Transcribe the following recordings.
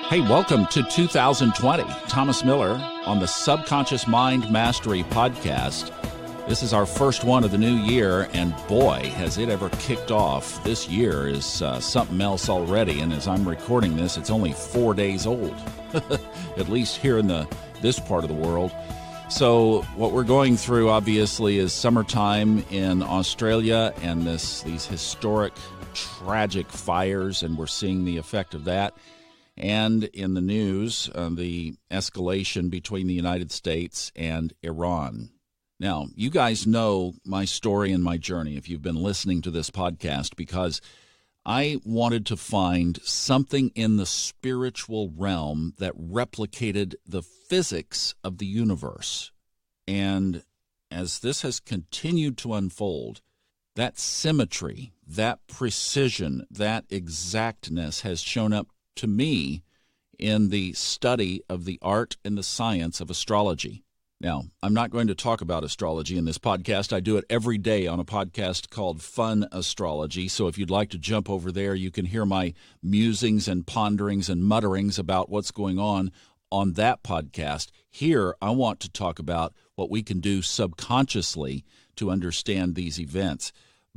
Hey, welcome to 2020. Thomas Miller on the Subconscious Mind Mastery Podcast. This is our first one of the new year, and boy, has it ever kicked off. This year is something else already, and as I'm recording this, it's only 4 days old, at least here in this part of the world. So what we're going through, obviously, is summertime in Australia and these historic, tragic fires, and we're seeing the effect of that. And in the news, the escalation between the United States and Iran. Now, you guys know my story and my journey if you've been listening to this podcast, because I wanted to find something in the spiritual realm that replicated the physics of the universe. And as this has continued to unfold, that symmetry, that precision, that exactness has shown up to me in the study of the art and the science of astrology. Now, I'm not going to talk about astrology in this podcast. I do it every day on a podcast called Fun Astrology. So if you'd like to jump over there, you can hear my musings and ponderings and mutterings about what's going on that podcast. Here, I want to talk about what we can do subconsciously to understand these events.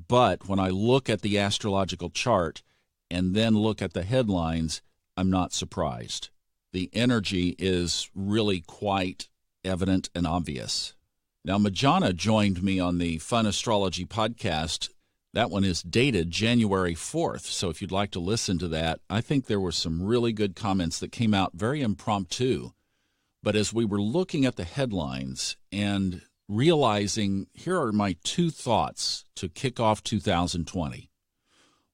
But when I look at the astrological chart and then look at the headlines, I'm not surprised. The energy is really quite evident and obvious. Now, Majona joined me on the Fun Astrology podcast. That one is dated January 4th, so if you'd like to listen to that, I think there were some really good comments that came out, very impromptu. But as we were looking at the headlines and realizing, here are my two thoughts to kick off 2020.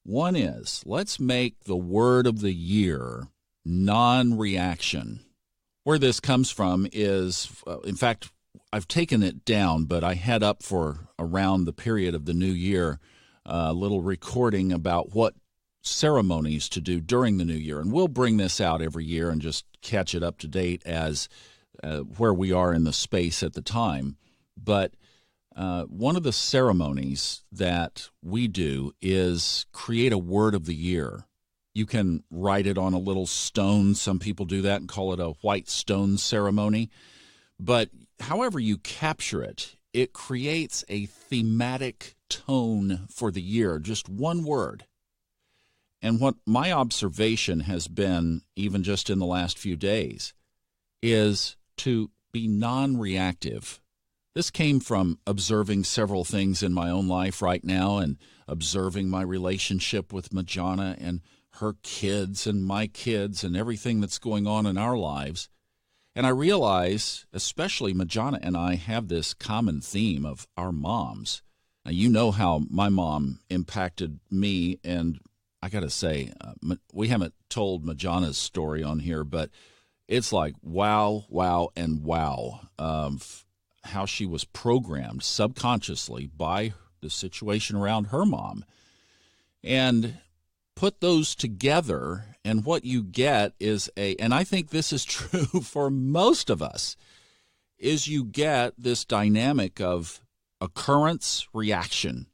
One is, let's make the word of the year non-reaction. Where this comes from is, in fact, I've taken it down, but I had up for around the period of the new year a little recording about what ceremonies to do during the new year. And we'll bring this out every year and just catch it up to date as where we are in the space at the time. But one of the ceremonies that we do is create a word of the year. You can write it on a little stone. Some people do that and call it a white stone ceremony. But however you capture it, it creates a thematic tone for the year, just one word. And what my observation has been, even just in the last few days, is to be non-reactive. This came from observing several things in my own life right now and observing my relationship with Majona and her kids and my kids and everything that's going on in our lives. And I realize, especially Majona and I have this common theme of our moms. Now, you know how my mom impacted me, and I got to say, we haven't told Majona's story on here, but it's like wow, wow, and wow of how she was programmed subconsciously by the situation around her mom. And put those together, and what you get is and I think this is true for most of us, is you get this dynamic of occurrence, reaction,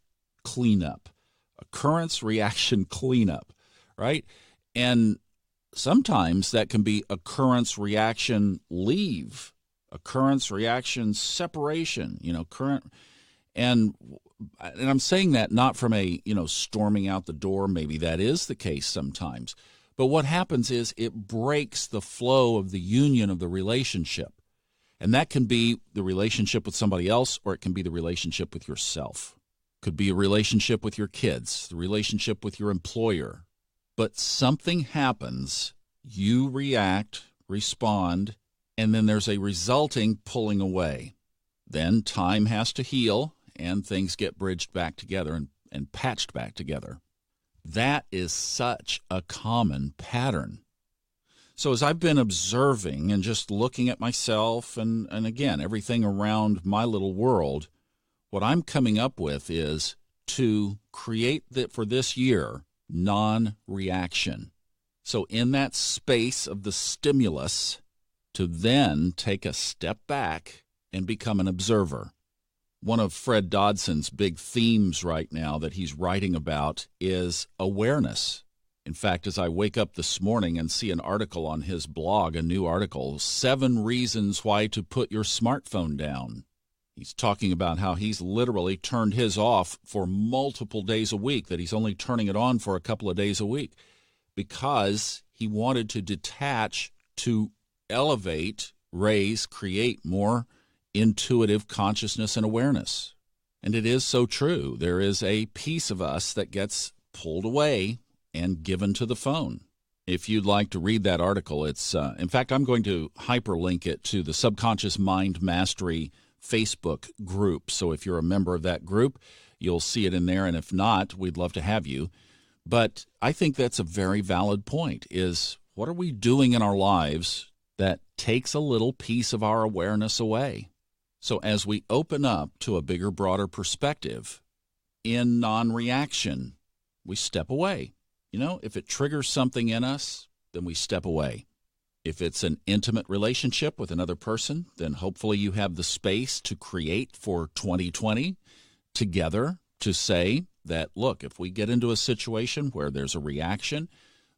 cleanup. Occurrence, reaction, cleanup, right? And sometimes that can be occurrence, reaction, leave. Occurrence, reaction, separation, and I'm saying that not from a, storming out the door. Maybe that is the case sometimes. But what happens is it breaks the flow of the union of the relationship. And that can be the relationship with somebody else, or it can be the relationship with yourself. Could be a relationship with your kids, the relationship with your employer. But something happens, you react, respond, and then there's a resulting pulling away. Then time has to heal, and things get bridged back together and patched back together. That is such a common pattern. So as I've been observing and just looking at myself and again, everything around my little world, what I'm coming up with is to create for this year non-reaction. So in that space of the stimulus, to then take a step back and become an observer. One of Fred Dodson's big themes right now that he's writing about is awareness. In fact, as I wake up this morning and see an article on his blog, a new article, 7 reasons why to put your smartphone down. He's talking about how he's literally turned his off for multiple days a week, that he's only turning it on for a couple of days a week, because he wanted to detach, to elevate, raise, create more intuitive consciousness and awareness. And it is so true. There is a piece of us that gets pulled away and given to the phone. If you'd like to read that article, it's in fact, I'm going to hyperlink it to the Subconscious Mind Mastery Facebook group. So if you're a member of that group, you'll see it in there. And if not, we'd love to have you. But I think that's a very valid point, is what are we doing in our lives that takes a little piece of our awareness away? So as we open up to a bigger, broader perspective, in non-reaction, we step away. If it triggers something in us, then we step away. If it's an intimate relationship with another person, then hopefully you have the space to create for 2020 together to say that, look, if we get into a situation where there's a reaction,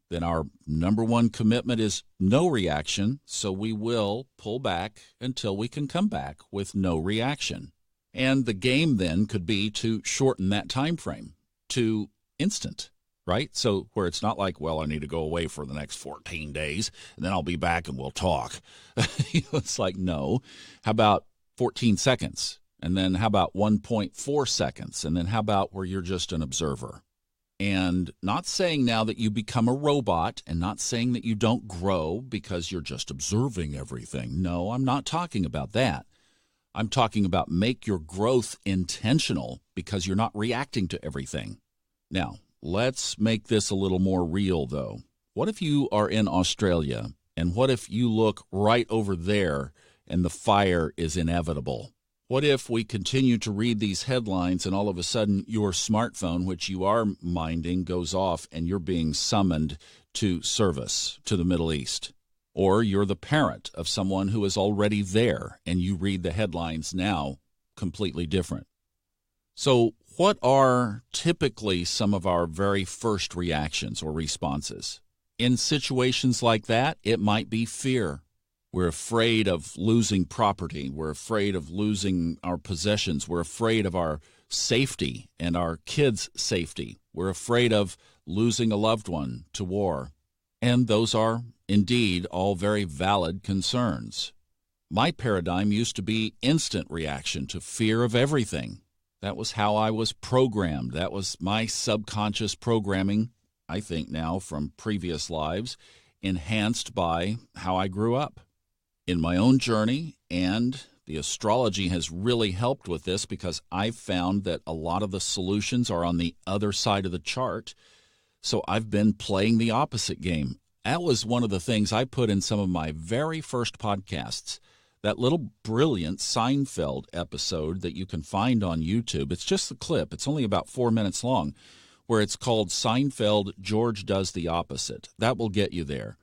then our number one commitment is no reaction, so we will pull back until we can come back with no reaction. And the game then could be to shorten that time frame to instant. Right? So where it's not like, well, I need to go away for the next 14 days, and then I'll be back and we'll talk. It's like, no. How about 14 seconds? And then how about 1.4 seconds? And then how about where you're just an observer? And not saying now that you become a robot, and not saying that you don't grow because you're just observing everything. No, I'm not talking about that. I'm talking about make your growth intentional because you're not reacting to everything. Now, let's make this a little more real, though. What if you are in Australia, and what if you look right over there and the fire is inevitable? What if we continue to read these headlines and all of a sudden your smartphone, which you are minding, goes off and you're being summoned to service to the Middle East? Or you're the parent of someone who is already there and you read the headlines now completely different. So what are typically some of our very first reactions or responses? In situations like that, it might be fear. We're afraid of losing property. We're afraid of losing our possessions. We're afraid of our safety and our kids' safety. We're afraid of losing a loved one to war. And those are indeed all very valid concerns. My paradigm used to be instant reaction to fear of everything. That was how I was programmed. That was my subconscious programming, I think now, from previous lives, enhanced by how I grew up. In my own journey, and the astrology has really helped with this because I've found that a lot of the solutions are on the other side of the chart. So I've been playing the opposite game. That was one of the things I put in some of my very first podcasts. That little brilliant Seinfeld episode that you can find on YouTube. It's just the clip. It's only about 4 minutes long, where it's called Seinfeld, George Does the Opposite. That will get you there.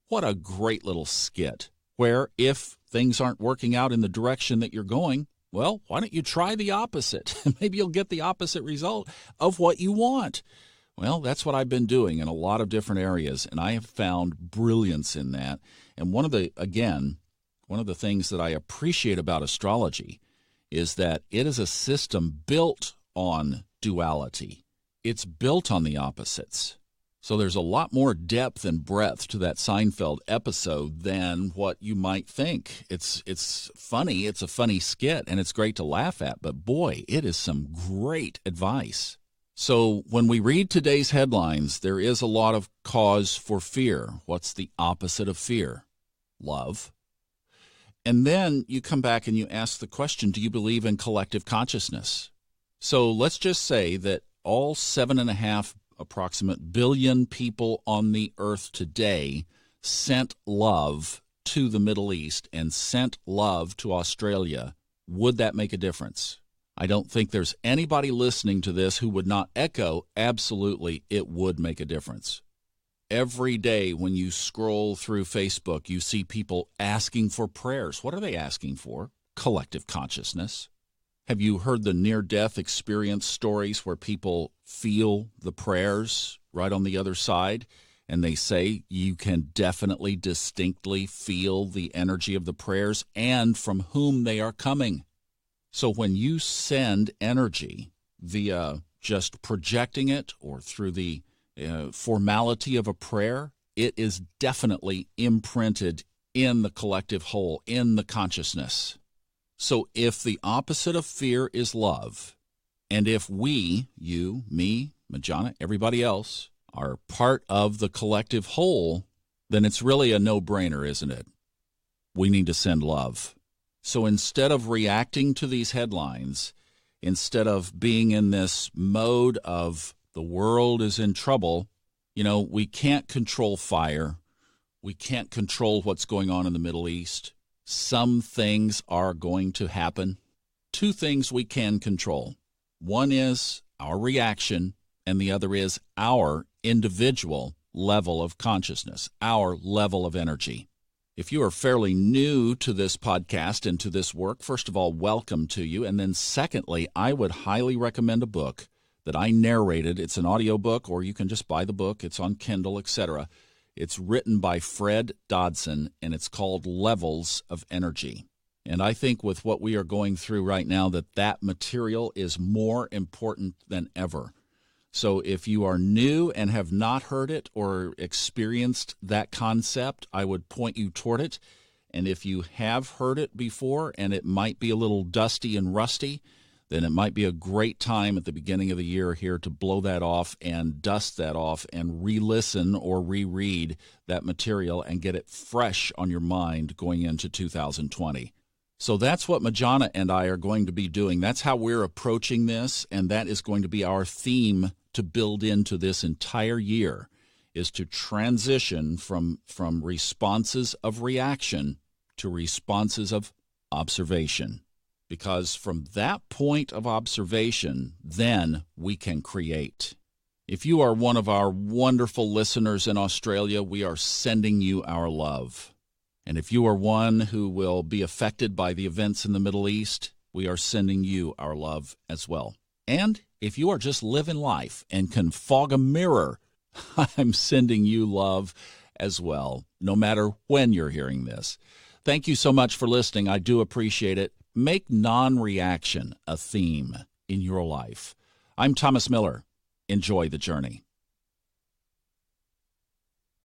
What a great little skit, where if things aren't working out in the direction that you're going, well, why don't you try the opposite? Maybe you'll get the opposite result of what you want. Well, that's what I've been doing in a lot of different areas, and I have found brilliance in that. And one of the things that I appreciate about astrology is that it is a system built on duality. It's built on the opposites. So there's a lot more depth and breadth to that Seinfeld episode than what you might think. It's funny, it's a funny skit, and it's great to laugh at, but boy, it is some great advice. So when we read today's headlines, there is a lot of cause for fear. What's the opposite of fear? Love. And then you come back and you ask the question, do you believe in collective consciousness? So let's just say that all 7.5 approximate billion people on the earth today sent love to the Middle East and sent love to Australia. Would that make a difference? I don't think there's anybody listening to this who would not echo, absolutely, it would make a difference. Every day when you scroll through Facebook, you see people asking for prayers. What are they asking for? Collective consciousness. Have you heard the near-death experience stories where people feel the prayers right on the other side, and they say you can definitely, distinctly feel the energy of the prayers and from whom they are coming. So when you send energy via just projecting it or through the formality of a prayer, it is definitely imprinted in the collective whole, in the consciousness. So if the opposite of fear is love, and if we, you, me, Majona, everybody else, are part of the collective whole, then it's really a no-brainer, isn't it? We need to send love. So instead of reacting to these headlines, instead of being in this mode of the world is in trouble, we can't control fire. We can't control what's going on in the Middle East. Some things are going to happen. Two things we can control. One is our reaction, and the other is our individual level of consciousness, our level of energy. If you are fairly new to this podcast and to this work, first of all, welcome to you. And then secondly, I would highly recommend a book that I narrated. It's an audiobook, or you can just buy the book. It's on Kindle, etc. It's written by Fred Dodson, and it's called Levels of Energy. And I think with what we are going through right now, that material is more important than ever. So if you are new and have not heard it or experienced that concept, I would point you toward it. And if you have heard it before and it might be a little dusty and rusty, then it might be a great time at the beginning of the year here to blow that off and dust that off and re-listen or reread that material and get it fresh on your mind going into 2020. So that's what Majona and I are going to be doing. That's how we're approaching this, and that is going to be our theme to build into this entire year, is to transition from responses of reaction to responses of observation. Because from that point of observation, then we can create. If you are one of our wonderful listeners in Australia, we are sending you our love. And if you are one who will be affected by the events in the Middle East, we are sending you our love as well. And if you are just living life and can fog a mirror, I'm sending you love as well, no matter when you're hearing this. Thank you so much for listening. I do appreciate it. Make non-reaction a theme in your life. I'm Thomas Miller. Enjoy the journey.